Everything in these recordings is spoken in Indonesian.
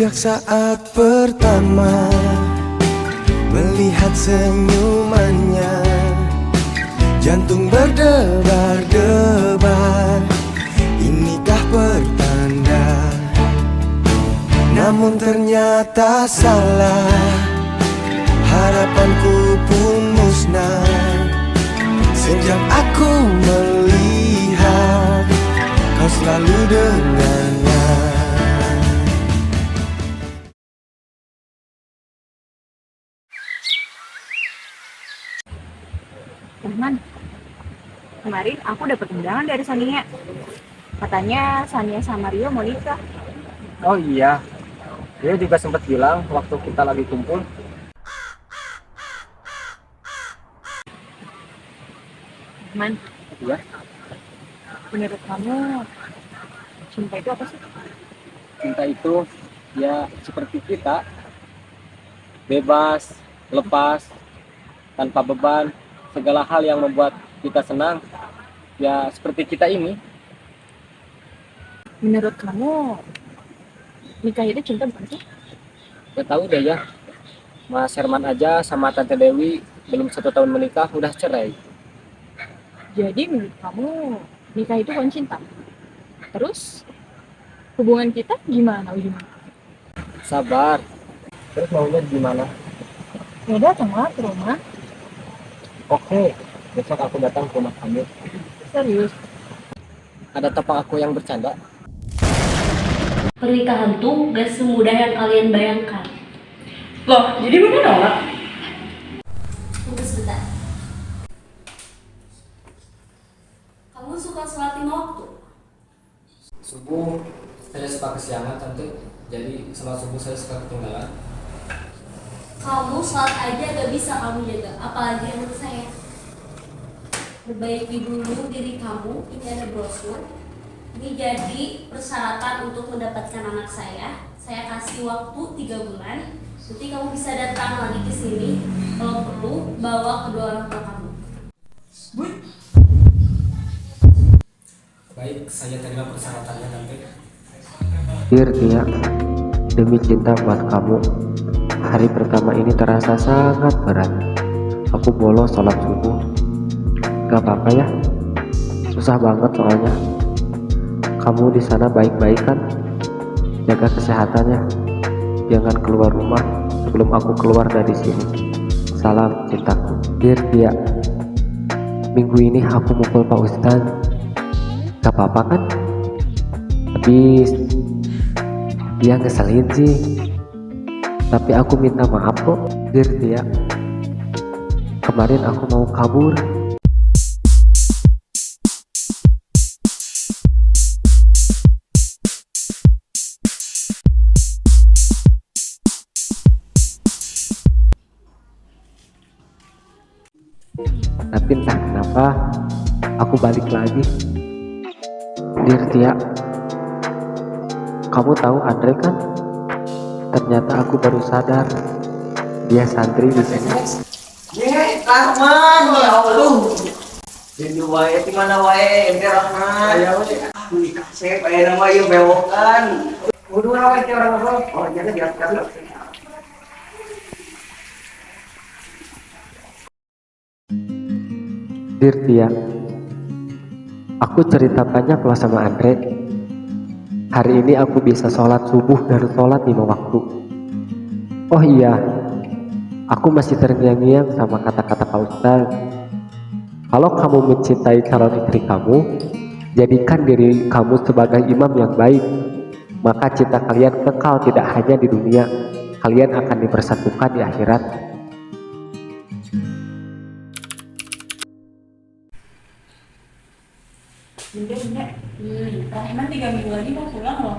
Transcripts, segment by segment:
Sejak saat pertama melihat senyumannya, jantung berdebar-debar. Inikah pertanda? Namun ternyata salah. Harapanku pun musnah sejak aku melihat kau selalu dengannya. Teman, kemarin aku dapat undangan dari Sania. Katanya Sania sama Rio mau nikah. Oh iya, dia juga sempat bilang waktu kita lagi kumpul. Teman, Iya, menurut kamu cinta itu apa sih? cinta itu ya seperti kita, bebas, lepas, tanpa beban, segala hal yang membuat kita senang. Ya seperti kita ini. Menurut kamu nikah itu cinta bukan sih? Gak tahu deh ya, Mas Herman aja sama Tante Dewi belum 1 tahun menikah udah cerai. Jadi menurut kamu nikah itu bukan cinta? Terus hubungan kita gimana ujungnya? Sabar, terus maunya gimana? Ya datang lah ke rumah. Oke, besok aku datang ke rumah kamu. Serius. Ada tapak aku yang bercanda. Pernikahan tuh gak semudah yang kalian bayangkan. Loh, jadi bunda nolak? Tunggu sebentar. Kamu suka sholat 5 waktu? Subuh saya suka kesiangan tante, jadi sholat subuh saya suka ketinggalan. Kamu sholat aja gak bisa kamu jaga, apalagi anak saya. Perbaiki dulu diri kamu, ini ada brosur. Ini jadi persyaratan untuk mendapatkan anak saya. Saya kasih waktu 3 bulan. Nanti kamu bisa datang lagi ke sini. Kalau perlu, bawa kedua orang tua kamu. Baik, saya terima persyaratannya tante. Dear Tia, demi cinta buat kamu, hari pertama ini terasa sangat berat. Aku bolos sholat subuh. Gak apa-apa ya, susah banget soalnya. Kamu di sana baik-baik kan? Jaga kesehatannya. Jangan keluar rumah sebelum aku keluar dari sini. Salam cintaku. Dear Tia, minggu ini aku mukul Pak Ustadz. Gak apa-apa kan? Habis dia ngeselin sih, tapi aku minta maaf kok. Dear Tia, kemarin aku mau kabur. Tapi entah kenapa aku balik lagi. Dear Tia, kamu tahu Andre kan? Ternyata aku baru sadar dia santri di sini. Rahman, ya Allah. Jadi wae di mana wae, ente Rahman. Ya wae. Kasep aya nama ieu bewokan. Kudu wae teh orang-orang. Oh, jadi biasa. Dear Tia, aku cerita banyak loh sama Andre. Hari ini aku bisa sholat subuh dan sholat 5 waktu. Oh iya, aku masih terngiang-ngiang sama kata-kata Pak Ustaz. Kalau kamu mencintai calon istri kamu, jadikan diri kamu sebagai imam yang baik. Maka cinta kalian kekal tidak hanya di dunia, kalian akan dipersatukan di akhirat. Bunda. Rahman 3 minggu lagi mau pulang loh.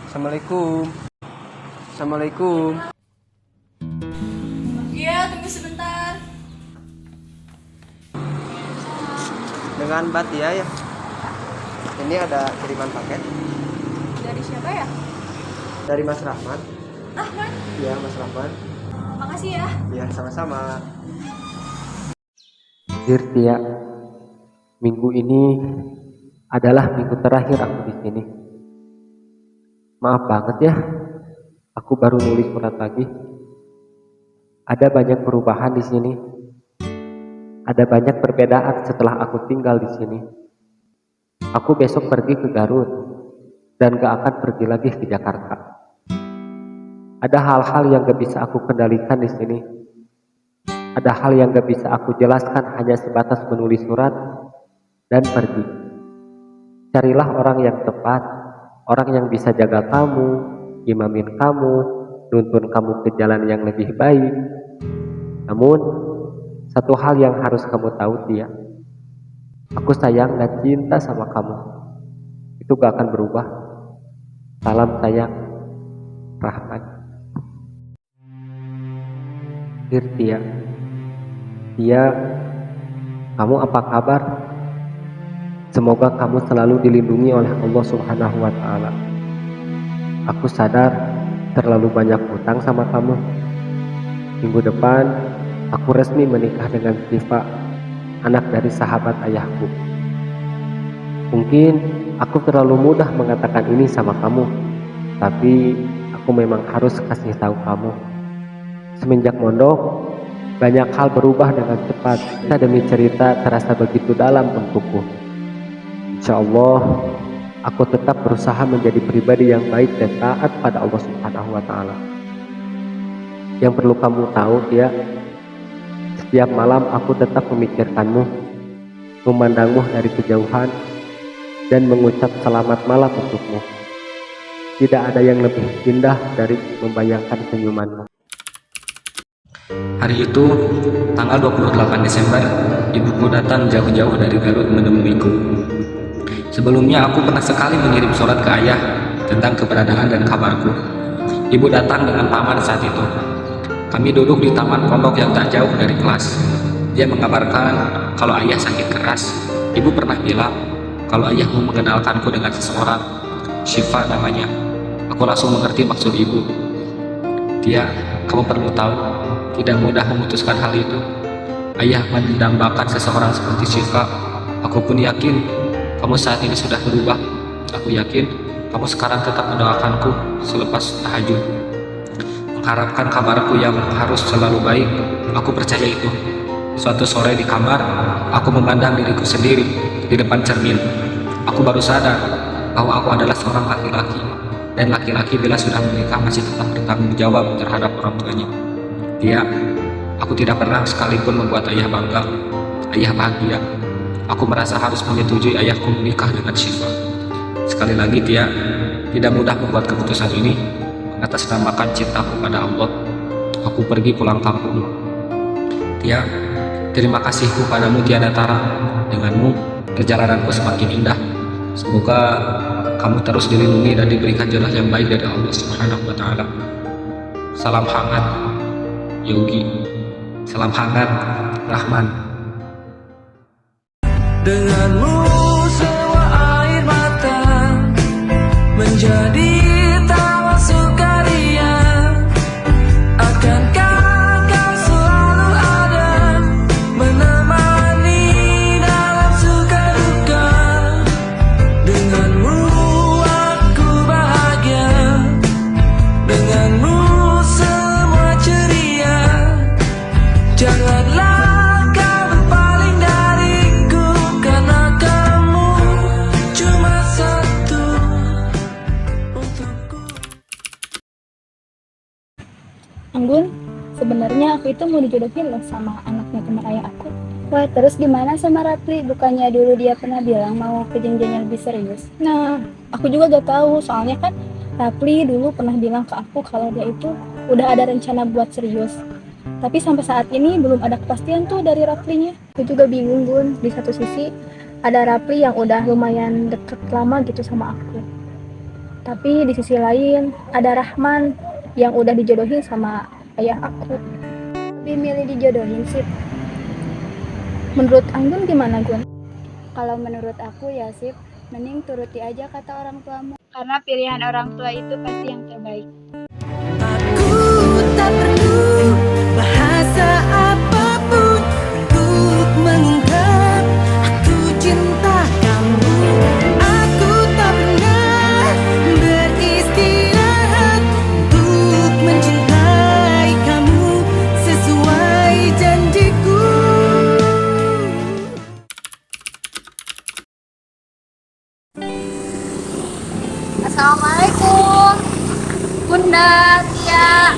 Assalamualaikum. Assalamualaikum. Iya, tunggu sebentar. Dengan Mbak Tia ya. Ini ada kiriman paket Dari siapa ya? dari Mas Rahman. Rahman. Iya, Mas Rahman. Makasih ya. Iya, sama-sama. Dear Tia, minggu ini adalah minggu terakhir aku di sini. Maaf banget ya, aku baru nulis surat lagi. Ada banyak perubahan di sini. Ada banyak perbedaan setelah aku tinggal di sini. Aku besok pergi ke Garut dan gak akan pergi lagi ke Jakarta. Ada hal-hal yang gak bisa aku kendalikan di sini. Ada hal yang gak bisa aku jelaskan hanya sebatas menulis surat dan pergi. Carilah orang yang tepat, orang yang bisa jaga kamu, imamin kamu, nuntun kamu ke jalan yang lebih baik. Namun, satu hal yang harus kamu tahu, Tia. Aku sayang dan cinta sama kamu. Itu gak akan berubah. Salam sayang, Rahman. Dear Tia. Tia, kamu apa kabar? Semoga kamu selalu dilindungi oleh Allah Subhanahu wa Ta'ala. Aku sadar terlalu banyak hutang sama kamu. Minggu depan aku resmi menikah dengan Siva, anak dari sahabat ayahku. Mungkin aku terlalu mudah mengatakan ini sama kamu, tapi aku memang harus kasih tahu kamu. Semenjak mondok, banyak hal berubah dengan cepat. Cerita demi cerita terasa begitu dalam untukku. Insya Allah, aku tetap berusaha menjadi pribadi yang baik dan taat pada Allah Subhanahu wa Ta'ala. Yang perlu kamu tahu, ya, setiap malam aku tetap memikirkanmu, memandangmu dari kejauhan, dan mengucap selamat malam untukmu. Tidak ada yang lebih indah dari membayangkan senyumanmu. Hari itu, tanggal 28 Desember, ibuku datang jauh-jauh dari Garut menemuiku. Sebelumnya aku pernah sekali mengirim surat ke ayah tentang keberadaan dan kabarku. Ibu datang dengan paman saat itu. Kami duduk di taman pondok yang tak jauh dari kelas. Dia mengabarkan kalau ayah sakit keras. Ibu pernah bilang kalau ayahmu mengenalkanku dengan seseorang, Syifa namanya. Aku langsung mengerti maksud ibu. Tia, kamu perlu tahu, tidak mudah memutuskan hal itu. Ayah mendambakan seseorang seperti Syifa. Aku pun yakin kamu saat ini sudah berubah. Aku yakin kamu sekarang tetap mendoakanku selepas tahajud, mengharapkan kabarku yang harus selalu baik. Aku percaya itu. Suatu sore di kamar, aku memandang diriku sendiri di depan cermin. Aku baru sadar bahwa aku adalah seorang laki-laki, dan laki-laki bila sudah menikah masih tetap bertanggung jawab terhadap orang tuanya. Tia, aku tidak pernah sekalipun membuat ayah bangga, ayah bahagia. Aku merasa harus menyetujui ayahku menikah dengan Syifa. Sekali lagi, Tia, tidak mudah membuat keputusan ini. Mengatasnamakan cintaku pada Allah, aku pergi pulang kampung. Tia, terima kasihku padamu tiada tara. Denganmu, perjalananku semakin indah. Semoga kamu terus dilindungi dan diberikan jodoh yang baik dari Allah Subhanahu wa Ta'ala. Salam hangat, Yogi. Salam hangat, Rahman. Denganmu semua air mata menjadi tawa sukaria. Akankah kau selalu ada menemani dalam suka duka? Denganmu aku bahagia, denganmu semua ceria. Janganlah Anggun, sebenarnya aku itu mau dijodohin loh sama anaknya teman ayah aku. Wah, terus gimana sama Rapli? Bukannya dulu dia pernah bilang mau ke jenjang yang lebih serius? Nah, aku juga gak tahu, soalnya kan Rapli dulu pernah bilang ke aku kalau dia itu udah ada rencana buat serius. Tapi sampai saat ini belum ada kepastian tuh dari Raplinya. Aku juga bingung, Gun. Di satu sisi ada Rapli yang udah lumayan deket lama gitu sama aku. Tapi di sisi lain ada Rahman yang udah dijodohin sama ayah aku. Lebih milih dijodohin sih. Menurut Anggun gimana, Gun? Kalau menurut aku ya Sip, mending turuti aja kata orang tuamu. Karena pilihan orang tua itu pasti yang terbaik. Aku tak perlu bahasa apapun untuk mengungkap aku cinta kamu. Aku tak pernah beristirahat untuk mencintai kamu sesuai janjiku. Assalamualaikum, Bunda Tia.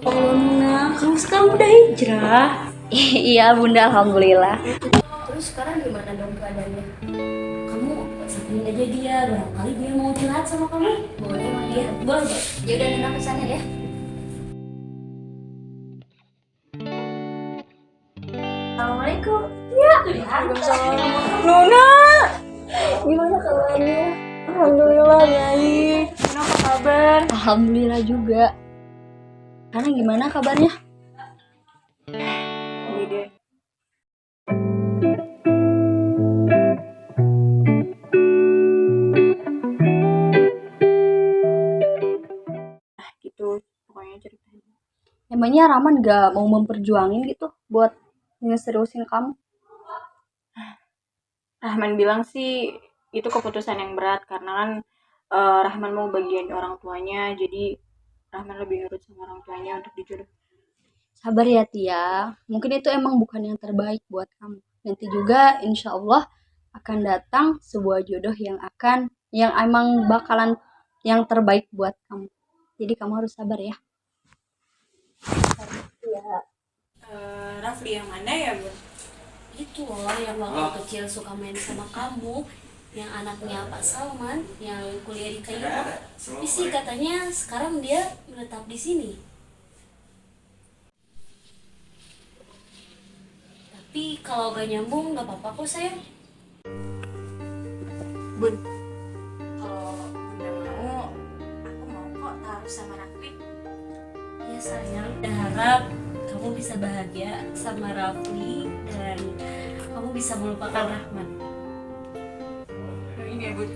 Luna, kamu sekarang udah hijrah. Iya Bunda, alhamdulillah. Terus sekarang gimana dong keadaannya? Kamu sampaiin aja dia, barangkali dia mau curhat sama kamu. Boleh sama dia? Boleh. Ya udah Nina kesana ya. Assalamualaikum. Ya. Luna, gimana kabarnya? Alhamdulillah baik. Kenapa kabar? Alhamdulillah juga. Karena gimana kabarnya? Ini deh. Gitu pokoknya ceritanya. Emangnya Rahman gak mau memperjuangin gitu buat ngeseriusin kamu? Rahman bilang sih itu keputusan yang berat karena kan Rahman mau bagian orang tuanya, jadi Rahman lebih nurut sama orang tuanya untuk dijodoh. Sabar ya Tia, mungkin itu emang bukan yang terbaik buat kamu. Nanti juga insya Allah akan datang sebuah jodoh yang emang bakalan yang terbaik buat kamu. Jadi kamu harus sabar ya. Rafli yang mana ya Bu? Itu loh yang waktu kecil suka main sama kamu, yang anaknya Pak Salman, yang kuliah di Kairo. Tapi sih katanya sekarang dia menetap di sini. Tapi kalau gak nyambung gak apa-apa kok sayang. Bun, kalau Bunda mau, aku mau kok taruh sama Rafli. Ya sayang, kita harap kamu bisa bahagia sama Rafli dan kamu bisa melupakan Rahman. Ini ya Bun.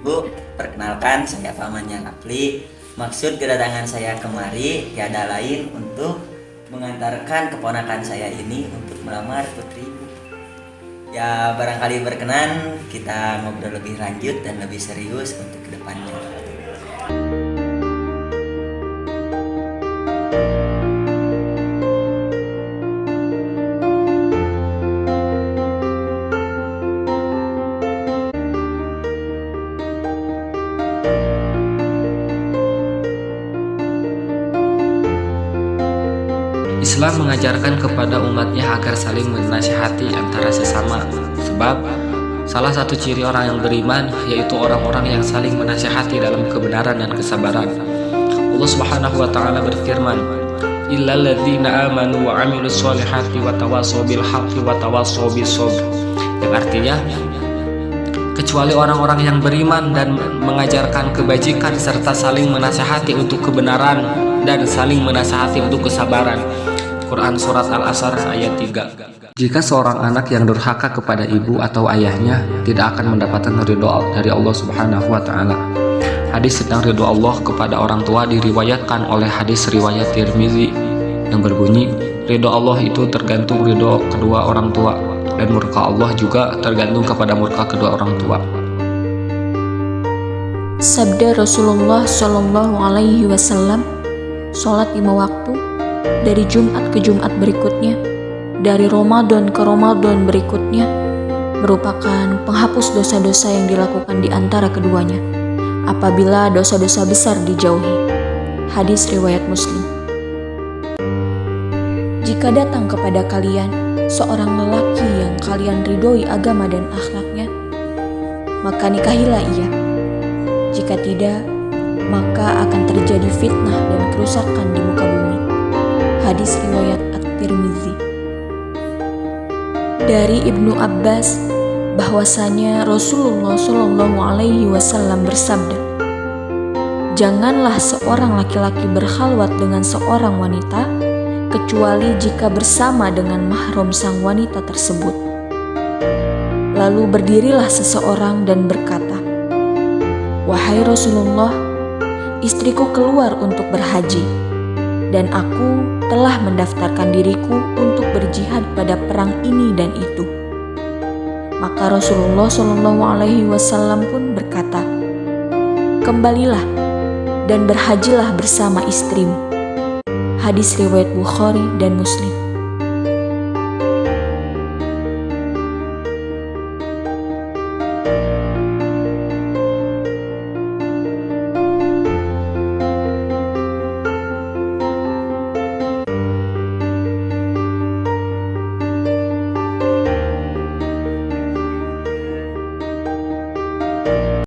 Ibu, perkenalkan saya pamannya Rafli. Maksud kedatangan saya kemari tiada lain untuk mengantarkan keponakan saya ini untuk melamar putri ibu. Ya barangkali berkenan kita ngobrol lebih lanjut dan lebih serius untuk kedepannya. Islam mengajarkan kepada umatnya agar saling menasihati antara sesama, sebab salah satu ciri orang yang beriman yaitu orang-orang yang saling menasihati dalam kebenaran dan kesabaran. Allah Subhanahu wa taala berfirman, "Illal ladzina amanu wa 'amilus sholihati wa tawassaw bil haqqi wa tawassaw bis sabr." Yang artinya kecuali orang-orang yang beriman dan mengajarkan kebajikan serta saling menasihati untuk kebenaran dan saling menasihati untuk kesabaran. Quran Surat Al-Asr ayat 3. Jika seorang anak yang durhaka kepada ibu atau ayahnya tidak akan mendapatkan ridho dari Allah Subhanahu wa taala. Hadis tentang ridho Allah kepada orang tua diriwayatkan oleh hadis riwayat Tirmizi yang berbunyi, ridho Allah itu tergantung ridho kedua orang tua dan murka Allah juga tergantung kepada murka kedua orang tua. Sabda Rasulullah Shallallahu Alaihi Wasallam, sholat 5 waktu dari Jumat ke Jumat berikutnya, dari Ramadan ke Ramadan berikutnya, merupakan penghapus dosa-dosa yang dilakukan di antara keduanya, apabila dosa-dosa besar dijauhi. Hadis riwayat Muslim. Jika datang kepada kalian seorang lelaki yang kalian ridhoi agama dan akhlaknya, maka nikahilah ia. Jika tidak, maka akan terjadi fitnah dan kerusakan di muka bumi. Hadis riwayat At-Tirmizi. Dari Ibnu Abbas bahwasanya Rasulullah Shallallahu Alaihi Wasallam bersabda, janganlah seorang laki-laki berkhalwat dengan seorang wanita kecuali jika bersama dengan mahram sang wanita tersebut. Lalu berdirilah seseorang dan berkata, "Wahai Rasulullah, istriku keluar untuk berhaji, dan aku telah mendaftarkan diriku untuk berjihad pada perang ini dan itu." Maka Rasulullah SAW pun berkata, "Kembalilah dan berhajilah bersama istrimu." Hadis riwayat Bukhari dan Muslim.